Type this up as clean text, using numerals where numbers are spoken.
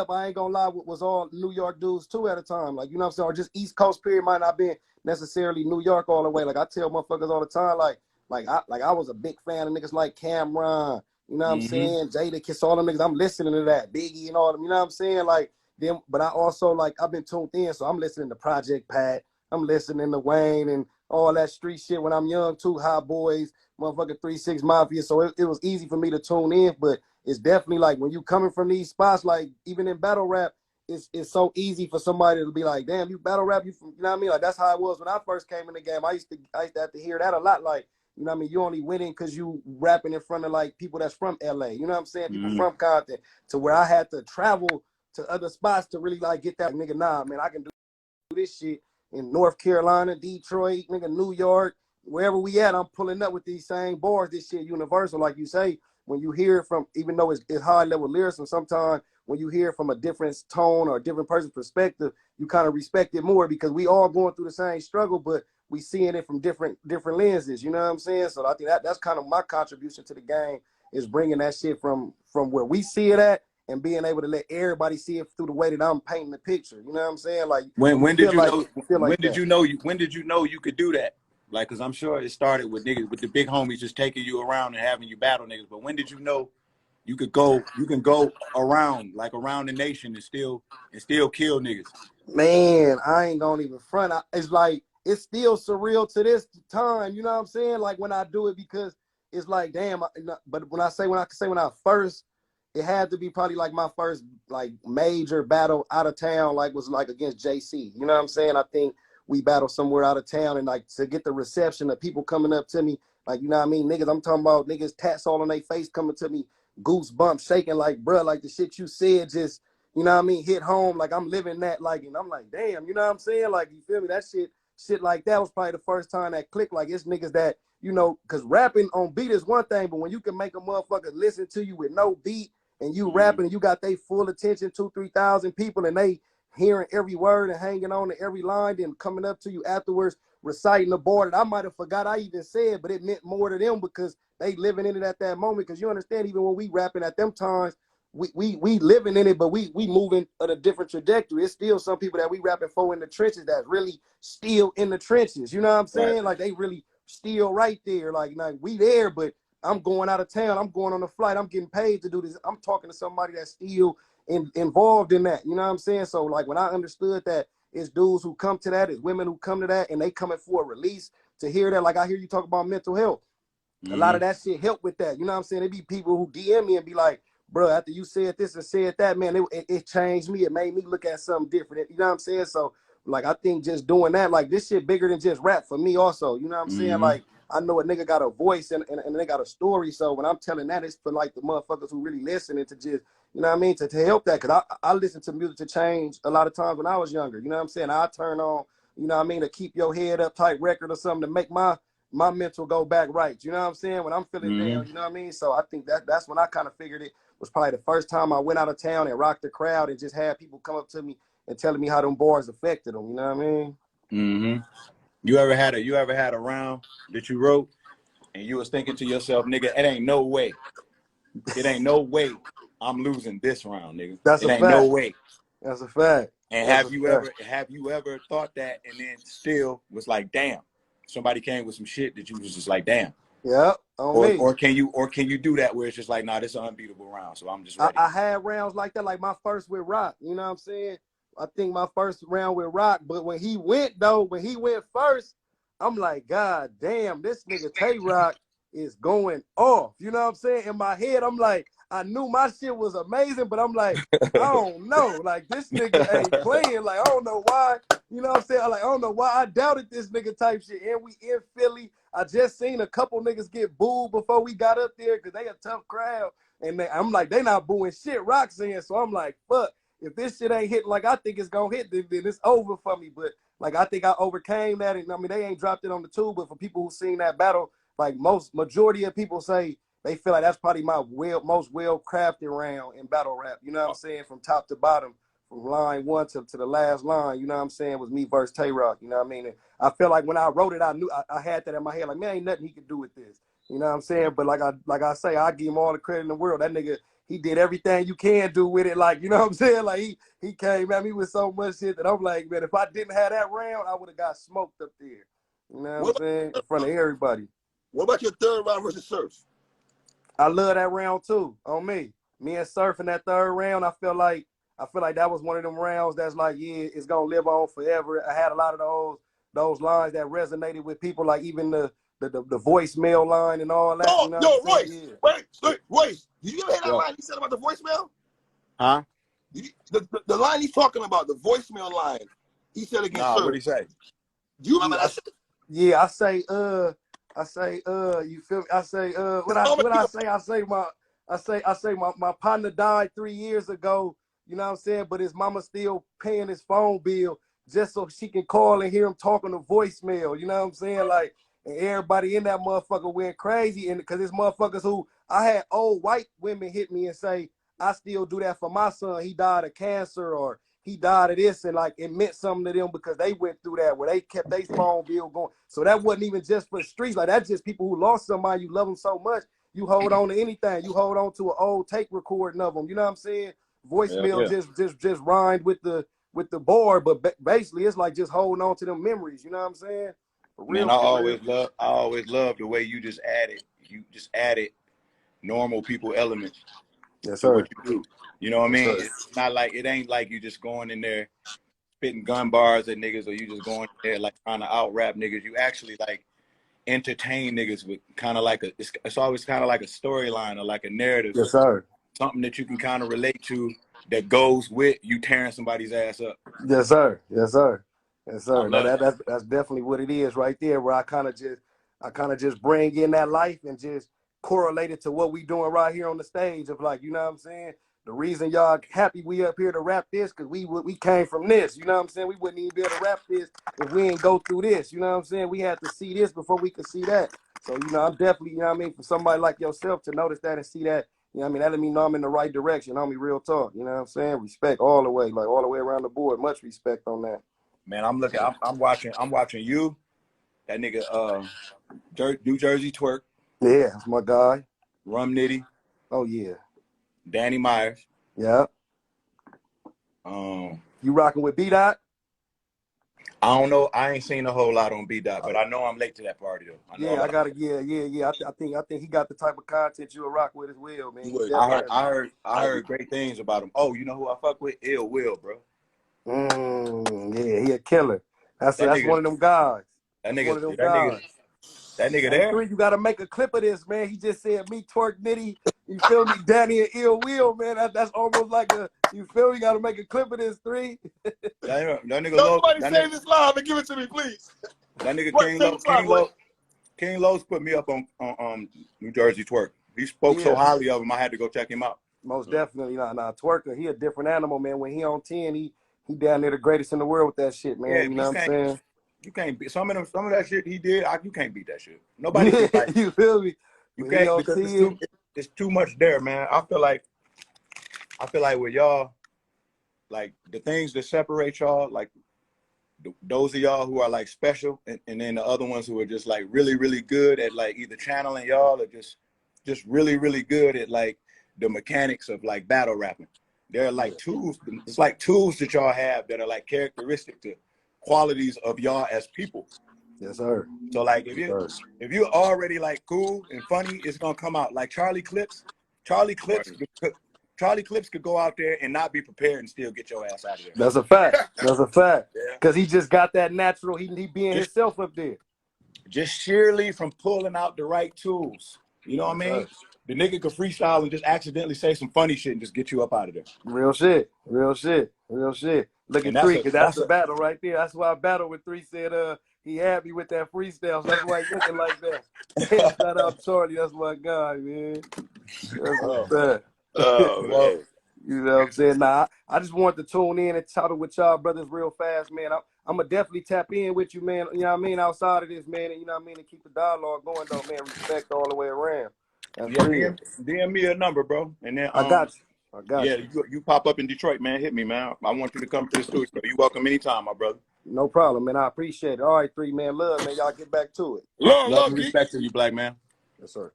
I ain't gonna lie, was all New York dudes too at a time. Like, you know what I'm saying? Or just East Coast period might not been necessarily New York all the way. Like I tell motherfuckers all the time, I was a big fan of niggas like Cameron, you know what I'm saying? Jada Kiss, all them niggas, I'm listening to that. Biggie and all them, you know what I'm saying? Like them, but I also I've been tuned in, so I'm listening to Project Pat, I'm listening to Wayne and all that street shit when I'm young too, Hot Boys, motherfucking 3-6 Mafia. So it was easy for me to tune in, but it's definitely like when you coming from these spots, like even in battle rap, it's so easy for somebody to be like, damn, you battle rap, you from, you know what I mean? Like that's how it was when I first came in the game. I used to have to hear that a lot, like, you know what I mean? You only winning because you rapping in front of like people that's from LA, you know what I'm saying? People from Compton, to where I had to travel to other spots to really like get that nigga, nah, man, I can do this shit in North Carolina, Detroit, nigga, New York, wherever we at, I'm pulling up with these same bars. This shit universal, like you say. When you hear it from, even though it's high level lyrics, and sometimes when you hear it from a different tone or a different person's perspective, you kind of respect it more because we all going through the same struggle, but we seeing it from different lenses. You know what I'm saying? So I think that's kind of my contribution to the game, is bringing that shit from where we see it at and being able to let everybody see it through the way that I'm painting the picture. You know what I'm saying? Like when did you know? When did you know you could do that? Like, cause I'm sure it started with niggas, with the big homies just taking you around and having you battle niggas. But when did you know you can go around, like around the nation and still kill niggas? Man, I ain't gonna even front. It's like, it's still surreal to this time. You know what I'm saying? Like when I do it, because it's like, damn. But when I say when I first, it had to be probably like my first like major battle out of town, like was like against JC. You know what I'm saying? I think we battled somewhere out of town, and like to get the reception of people coming up to me, like, you know what I mean, niggas. I'm talking about niggas tats all on their face coming to me, goosebumps shaking, like, bruh, like the shit you said just, you know what I mean, hit home. Like I'm living that, like, and I'm like, damn, you know what I'm saying? Like, you feel me? That shit like that was probably the first time that clicked. Like it's niggas that, you know, because rapping on beat is one thing, but when you can make a motherfucker listen to you with no beat and you rapping and you got they full attention, 2,000-3,000 people, and they hearing every word and hanging on to every line, then coming up to you afterwards reciting the bar that I might have forgot I even said, but it meant more to them because they living in it at that moment. Because you understand, even when we rapping at them times, we living in it, but we moving at a different trajectory. It's still some people that we rapping for in the trenches that's really still in the trenches. You know what I'm saying? Right. Like they really still right there. Like we there, but I'm going out of town. I'm going on a flight. I'm getting paid to do this. I'm talking to somebody that's still involved in that. You know what I'm saying? So like when I understood that it's dudes who come to that, it's women who come to that, and they coming for a release, to hear that, like I hear you talk about mental health. A lot of that shit help with that. You know what I'm saying? It be people who DM me and be like, bro, after you said this and said that, man, it changed me. It made me look at something different. You know what I'm saying? So, like, I think just doing that, like, this shit bigger than just rap for me also. You know what I'm saying? Like, I know a nigga got a voice and they got a story. So when I'm telling that, it's for, like, the motherfuckers who really listening to just, you know what I mean, to help that. Because I listen to music to change a lot of times when I was younger. You know what I'm saying? I turn on, you know what I mean, to keep your head up type record or something to make my mental go back right. You know what I'm saying? When I'm feeling down, you know what I mean? So I think that's when I kind of figured it was probably the first time I went out of town and rocked the crowd and just had people come up to me and telling me how them bars affected them. You know what I mean? You ever had a round that you wrote and you was thinking to yourself, nigga, it ain't no way I'm losing this round, nigga. That's it a ain't fact. no way. That's a fact. And have you ever thought that and then still was like, damn, somebody came with some shit that you was just like, damn. Yeah, or can you do that where it's just like, nah, this is an unbeatable round, so I'm just ready. I had rounds like that, like my first with Rock. You know what I'm saying? I think my first round with Rock, but when he went first, I'm like, God damn, this nigga Tay-Rock is going off. You know what I'm saying? In my head, I'm like, I knew my shit was amazing, but I'm like, I don't know. Like, this nigga ain't playing. Like, I don't know why. You know what I'm saying? Like, I don't know why I doubted this nigga type shit. And we in Philly. I just seen a couple niggas get booed before we got up there because they a tough crowd. And I'm like, they not booing shit Rock's saying. So I'm like, fuck, if this shit ain't hitting like I think it's gonna hit, then it's over for me. But like, I think I overcame that. And I mean, they ain't dropped it on the tube, but for people who seen that battle, like majority of people say they feel like that's probably my most well-crafted round in battle rap. You know what I'm saying? From top to bottom, from line one to the last line, you know what I'm saying, was me versus Tay-Rock. You know what I mean? And I feel like when I wrote it, I knew I had that in my head. Like, man, ain't nothing he could do with this. You know what I'm saying? But like I say, I give him all the credit in the world. That nigga, he did everything you can do with it. Like, you know what I'm saying? Like he came at me with so much shit that I'm like, man, if I didn't have that round, I would have got smoked up there. You know what I'm saying? In front of everybody. What about your third round versus Surf? I love that round too. On me. Me and Surf in that third round, I feel like that was one of them rounds that's like, yeah, it's gonna live on forever. I had a lot of those lines that resonated with people, like even the voicemail line and all that. Oh, You know yo, what I'm Royce, saying? wait, Royce, did you ever hear that line he said about the voicemail? Huh? The line he's talking about, the voicemail line, he said against Surf. What'd he say? Do you remember that shit? Yeah, I say, you feel me? I say, what I say, my partner died 3 years ago. You know what I'm saying? But his mama still paying his phone bill just so she can call and hear him talking to voicemail. You know what I'm saying? Like, and everybody in that motherfucker went crazy, and because it's motherfuckers who I had old white women hit me and say, I still do that for my son. He died of cancer, or he died of this, and like it meant something to them because they went through that where they kept their phone bill going. So that wasn't even just for the streets. Like that's just people who lost somebody. You love them so much, you hold on to anything. You hold on to an old tape recording of them. You know what I'm saying? Voicemail just rhymed with the board, but basically it's like just holding on to them memories. You know what I'm saying? For real. Man, I always love the way you just added normal people elements Yes, to sir. what you do. You know what I mean? Sir. It's not like, it ain't like you just going in there spitting gun bars at niggas, or you just going in there like trying to out rap niggas. You actually like entertain niggas with kind of like it's always kind of like a storyline or like a narrative. Yes, sir. Something that you can kind of relate to that goes with you tearing somebody's ass up. Yes, sir. Yes, sir. Yes, I sir. love it. That's definitely what it is right there, where I kind of just bring in that life and just correlate it to what we doing right here on the stage of, like, you know what I'm saying? The reason y'all happy we up here to rap this, because we came from this, you know what I'm saying? We wouldn't even be able to rap this if we didn't go through this, you know what I'm saying? We had to see this before we could see that. So, you know, I'm definitely, you know what I mean, for somebody like yourself to notice that and see that, you know what I mean, that let me know I'm in the right direction, homie, real talk, you know what I'm saying? Respect all the way, like all the way around the board, much respect on that. Man, I'm watching you, that nigga New Jersey Twerk, Yeah, that's my guy. Rum Nitty, Oh, yeah. Danny Myers. Yeah. You rocking with B-Dot? I don't know. I ain't seen a whole lot on B-Dot, but I know I'm late to that party though. Yeah, I gotta. Yeah. I think he got the type of content you'll rock with as well, man. I heard great things about him. Oh, you know who I fuck with? Ill Will, bro. Yeah, he a killer. That's one of them guys. That One of them nigga, guys. that nigga Hey, there. 3, you gotta make a clip of this, man. He just said me, Twerk, Nitty. You feel me, Danny and Ill Will, man. That's almost like a. You feel me? You gotta make a clip of this, 3. That nigga Somebody save this live and give it to me, please. That nigga King Lowe's put me up on New Jersey Twerk. He spoke so highly of him, I had to go check him out. Most definitely. Nah, Twerker, he a different animal, man. When he on 10, he down there the greatest in the world with that shit, man. Yeah, you know what I'm saying? You can't beat some of that shit he did. You can't beat that shit. Nobody can like. You feel me? You When can't, because it's too much there, man. I feel like with y'all, like the things that separate y'all, like those of y'all who are like special, and then the other ones who are just like really, really good at like either channeling y'all or just really, really good at like the mechanics of like battle rapping. They're like tools. It's like tools that y'all have that are like characteristic to qualities of y'all as people. Yes, sir. So like if you're already like cool and funny, it's gonna come out. Like Charlie Clips could go out there and not be prepared and still get your ass out of there. That's a fact. That's a fact. Yeah. Because he just got that natural. He being himself up there. Just sheerly from pulling out the right tools. You know what I mean? The nigga could freestyle and just accidentally say some funny shit and just get you up out of there. Real shit. Look at 3, because that's a battle right there. That's why I battled with 3. Said he had me with that freestyle. So that's why he's looking like that. Shout out Charlie. That's my guy, man. That's what's up. Man. You know what I'm saying? Nah, I just wanted to tune in and talk with y'all brothers real fast, man. I'm going to definitely tap in with you, man. You know what I mean? Outside of this, man. And you know what I mean? And keep the dialogue going, though, man. Respect all the way around. That's real. DM me a number, bro. And then I got you. You pop up in Detroit, man. Hit me, man. I want you to come to the studio. You welcome anytime, my brother. No problem, man. I appreciate it. All right, 3, man. Love, man. Y'all get back to it. Love, and respect to you, black man. Yes, sir.